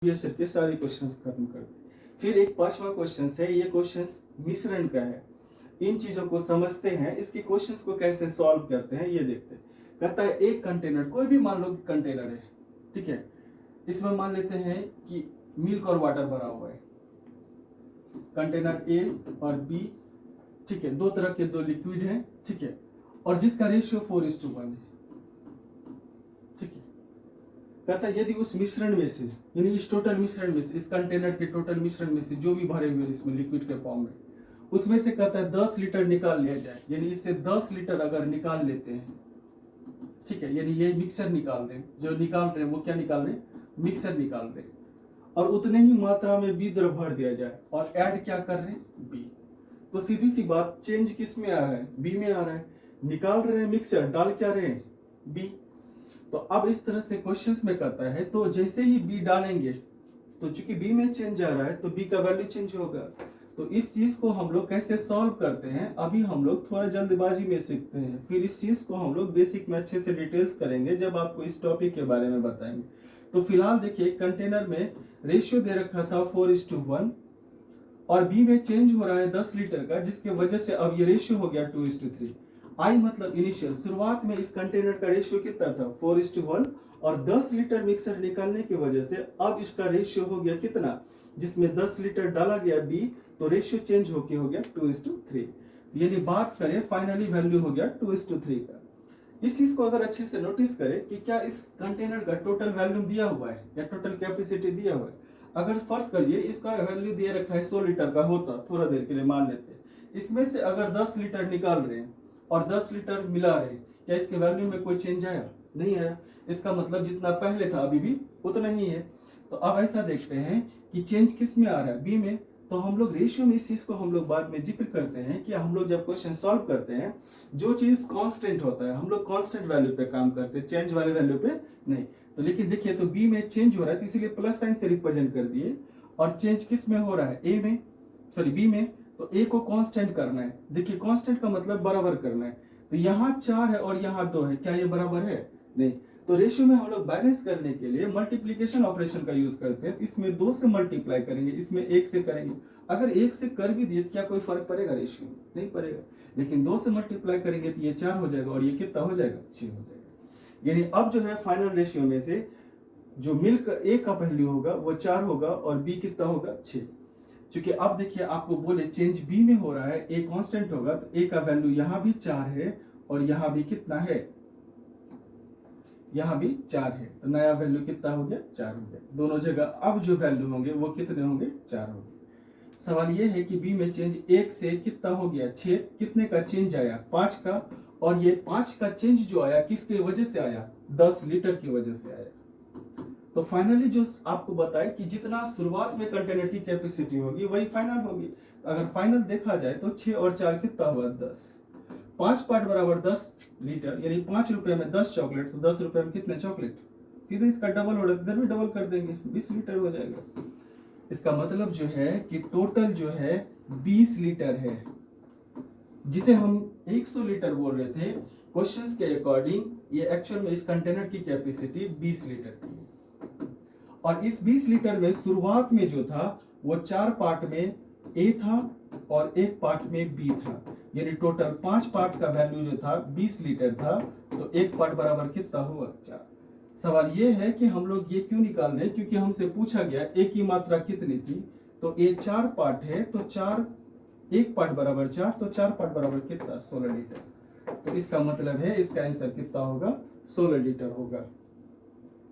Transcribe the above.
Previous के सारे questions खत्म कर दिए। फिर एक पांचवा क्वेश्चन है, ये क्वेश्चन मिश्रण का है। इन चीजों को समझते हैं, इसके क्वेश्चंस को कैसे सॉल्व करते हैं ये देखते हैं। कहता है एक कंटेनर, कोई भी मान लो कंटेनर है, ठीक है, इसमें मान लेते हैं कि मिल्क और वाटर भरा हुआ है। कंटेनर ए और बी, ठीक है, दो तरह के दो लिक्विड हैं, ठीक है, और जिसका रेशियो 4:1 है, ठीक है। कहता है यदि उस मिश्रण में से, यानी इस टोटल मिश्रण में से, इस कंटेनर के टोटल मिश्रण में से जो भी भरे हुए इसमें लिक्विड के फॉर्म में, उसमें से कहता है 10 लीटर निकाल लिया जाए। यानी इससे 10 लीटर अगर निकाल लेते हैं, ठीक है, यानी ये मिक्सर निकाल रहे हैं, जो निकाल रहे हैं वो क्या निकाल रहे हैं, मिक्सर निकाल रहे हैं, और उतने ही मात्रा में बी तरफ भर दिया जाए और ऐड क्या कर रहे हैं, बी। तो सीधी सी बात, चेंज किस में आ रहा है, बी में आ रहा है। निकाल रहे हैं मिक्सर, डाल क्या रहे हैं, बी। तो अब इस तरह से क्वेश्चंस में करता है, तो जैसे ही बी डालेंगे, तो चूंकि बी में चेंज आ रहा है तो बी का वैल्यू चेंज होगा। तो इस चीज को हम लोग कैसे सॉल्व करते हैं, अभी हम लोग थोड़ा जल्दबाजी में सीखते हैं, फिर इस चीज को हम लोग बेसिक में अच्छे से डिटेल्स करेंगे जब आपको इस टॉपिक के बारे में बताएंगे। तो फिलहाल देखिए, कंटेनर में रेशियो दे रखा था 4:1 और बी में चेंज हो रहा है 10 लीटर का, जिसके वजह से अब ये रेशियो हो गया 2:3। आई मतलब इनिशियल, शुरुआत में इस कंटेनर का रेशियो कितना था, 4:1, और 10 लीटर मिक्सर निकालने की वजह से अब इसका रेशियो हो गया कितना, जिसमें 10 लीटर डाला गया बी, तो रेशियो चेंज होके हो गया 2:3। यानी बात करें फाइनली वैल्यू हो गया 2:3 का। इस चीज को अगर अच्छे से नोटिस करें कि क्या इस कंटेनर का टोटल वॉल्यूम दिया हुआ है या टोटल कैपेसिटी दिया हुआ है। अगर फर्ज करिए इसका वैल्यू दिया रखा है 100 लीटर का होता, थोड़ा देर के लिए मान लेते हैं, इसमें से अगर 10 लीटर निकाल रहे हैं और 10 लीटर मिला रहे हैं, क्या इसके वैल्यू में कोई चेंज आया, नहीं आया। इसका मतलब जितना पहले था अभी भी उतना ही है। तो अब ऐसा देखते हैं कि चेंज किस में आ रहा है, बी में। तो हम लोग रेशियो में इस चीज को हम लोग बाद में जिक्र करते हैं कि हम लोग जब क्वेश्चन सॉल्व करते हैं, जो चीज कांस्टेंट होता है हम लोग कांस्टेंट वैल्यू पे काम करते हैं, चेंज वाले वैल्यू पे नहीं। तो लेकिन देखिए, तो बी में चेंज हो रहा है, तो इसीलिए प्लस साइन से रिप्रेजेंट कर दिए। और चेंज किस में हो रहा है, ए में, सॉरी बी में। तो ए को कांस्टेंट करना है। देखिए कांस्टेंट का मतलब बराबर करना है। तो यहाँ 4 है और यहाँ 2 है, क्या ये बराबर है, नहीं। तो रेशियो में हम लोग बैलेंस करने के लिए मल्टीप्लिकेशन ऑपरेशन का यूज करते हैं। इसमें 2 से मल्टीप्लाई करेंगे, इसमें 1 से करेंगे। अगर 1 से कर भी दिए क्या कोई फर्क पड़ेगा, रेशियो में नहीं पड़ेगा। लेकिन 2 से मल्टीप्लाई करेंगे तो ये 4 हो जाएगा और ये कितना हो जाएगा, 6 हो जाएगा। यानी अब जो है फाइनल रेशियो में से जो मिल्क ए का वैल्यू होगा वो 4 होगा और बी कितना होगा, 6। क्योंकि अब देखिए आपको बोले चेंज बी में हो रहा है, ए कांस्टेंट होगा, तो ए का वैल्यू यहाँ भी 4 है और यहाँ भी कितना है, यहाँ भी 4 है। तो नया वैल्यू कितना हो गया, 4 हो गया। दोनों जगह अब जो वैल्यू होंगे वो कितने होंगे, 4 होंगे। सवाल ये है कि बी में चेंज 1 से कितना हो गया, 6। कितने का चेंज आया, 5 का। और ये 5 का चेंज जो आया किसके वजह से आया, 10 लीटर की वजह से आया। तो फाइनली जो आपको बताए कि जितना शुरुआत में कंटेनर की कैपेसिटी होगी वही फाइनल होगी। अगर फाइनल देखा जाए तो 6 और 4 कितना हुआ, 10। 5 पार्ट बराबर 10 लीटर, यानी 5 रुपए में 10 चॉकलेट, तो 10 रुपए में कितने चॉकलेट, सीधे इसका डबल हो रहा है, इधर भी डबल कर देंगे, 20 लीटर हो जाएगा। इसका मतलब जो है कि टोटल जो है 20 लीटर है, जिसे हम 100 लीटर बोल रहे थे क्वेश्चंस के अकॉर्डिंग। ये एक्चुअल में इस कंटेनर की कैपेसिटी 20 लीटर की है। और इस 20 लीटर में शुरुआत में जो था वो 4 पार्ट में ए था और 1 पार्ट में बी था। यानी टोटल 5 पार्ट का वैल्यू जो था 20 लीटर था, तो 1 पार्ट बराबर कितना हुआ, 4। सवाल ये है कि हम लोग ये क्यों निकाल रहे हैं, क्योंकि हमसे पूछा गया ए की मात्रा कितनी थी। तो ए 4 पार्ट है, तो 4, 1 पार्ट बराबर 4, तो 4 पार्ट बराबर कितना, 16 लीटर। तो इसका मतलब है इसका आंसर कितना होगा, 16 लीटर होगा।